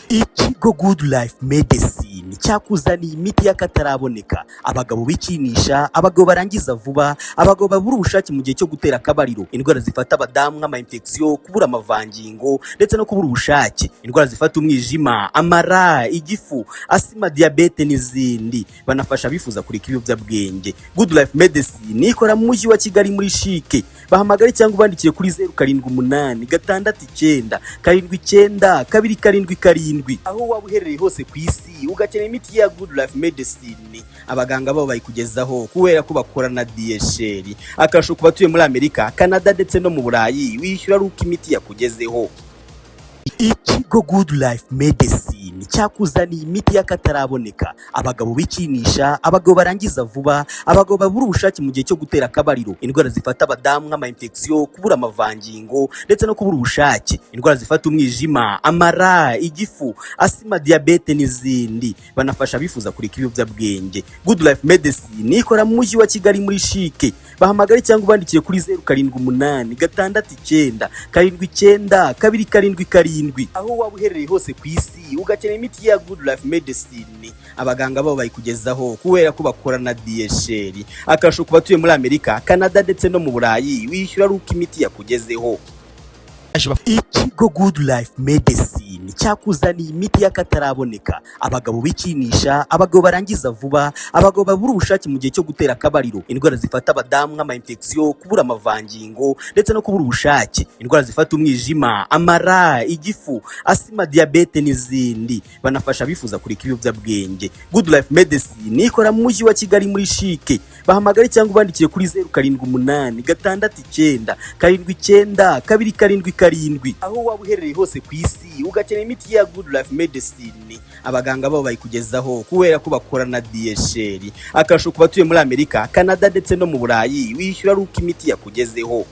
Ikigo Good Life Medicine cyakuzaniye imiti y'akataraboneka. Abagabo bikinisha, abagabo barangiza vuba, abagabo babura ubushake mu gihe cyo gutera akabariro, indwara zifata abadamu nk'ama infection, kubura amavangingo ndetse no kubura ubushake, indwara zifata umwijima, amara, igifu, asima, diabete n'izindi. Banafasha bifuza kureka ibiyobyabwenge. Good Life Medicine ikora mu mujyi wa Kigali muri Shike. Bahamagare cyangwa ubandikiye kuri 0786697277. Aho waba uherereye hose ku isi ugakenera imiti ya Good Life Medicine, abaganga babo bayikugezaho kubera ko bakora na DHL. Akarusho ku batuye muri Amerika, Canada ndetse no mu Burayi wishyura ari uko imiti yakugezeho. Ikigo Good Life Medicine cyakuzaniye imiti y'akataraboneka. Abagabo bikinisha, abagabo barangiza vuba, abagabo babura ubushake mu gihe cyo gutera akabariro, indwara zifata abadamu nk'ama infection, kubura amavangingo ndetse no kubura ubushake, indwara zifata umwijima, amara, igifu, asima, diabete n'izindi. Banafasha bifuza kureka ibiyobyabwenge. Good Life Medicine ikora mu mujyi wa Kigali muri Shike. Bahamagare cyangwa ubandikiye kuri 0786697277. Aho waba uherereye hose ku isi ugakenera imiti ya Good Life Medicine, abaganga babo bayikugezaho kubera ko bakora na DHL. Akarusho ku batuye muri Amerika, Canada ndetse no mu Burayi wishyura ari uko imiti yakugezeho. Ikigo Good Life Medicine cyakuzaniye imiti y'akataraboneka. Abagabo bikinisha, abagabo barangiza vuba, abagabo babura ubushake mu gihe cyo gutera akabariro, indwara zifata abadamu nk'ama infection, kubura amavangingo ndetse no kubura ubushake, indwara zifata umwijima, amara, igifu, asima, diabete n'izindi. Banafasha bifuza kureka ibiyobyabwenge. Good Life Medicine ikora mu mujyi wa Kigali muri Shike. Bahamagare cyangwa ubandikiye kuri 0786697277. Aho waba uherereye hose ku isi ugakenera imiti ya Good Life Medicine, abaganga babo bayikugezaho kubera ko bakora na DHL. Akarusho ku batuye muri Amerika, Canada ndetse no mu Burayi wishyura ari uko imiti yakugezeho.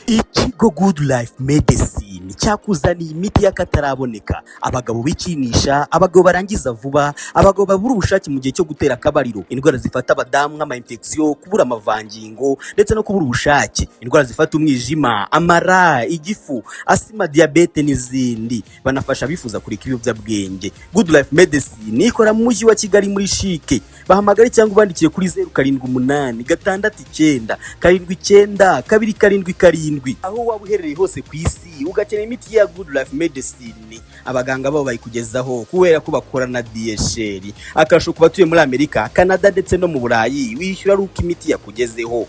Ikigo Good Life Medicine cyakuzaniye imiti y'akataraboneka. Abagabo bikinisha, abagabo barangiza vuba, abagabo babura ubushake mu gihe cyo gutera akabariro, indwara zifata abadamu nk'ama infection, kubura amavangingo ndetse no kubura ubushake, indwara zifata umwijima, amara, igifu, asima, diabete n'izindi. Banafasha bifuza kureka ibiyobyabwenge. Good Life Medicine ikora mu mujyi wa Kigali muri Shike. Bahamagare cyangwa ubandikiye kuri 0786697277. Aho waba uherereye hose ku isi ugakenera imiti ya Good Life Medicine, abaganga babo bayikugezaho kubera ko bakora na DHL. Akarusho ku batuye muri Amerika, Canada ndetse no mu Burayi wishyura ari uko imiti yakugezeho.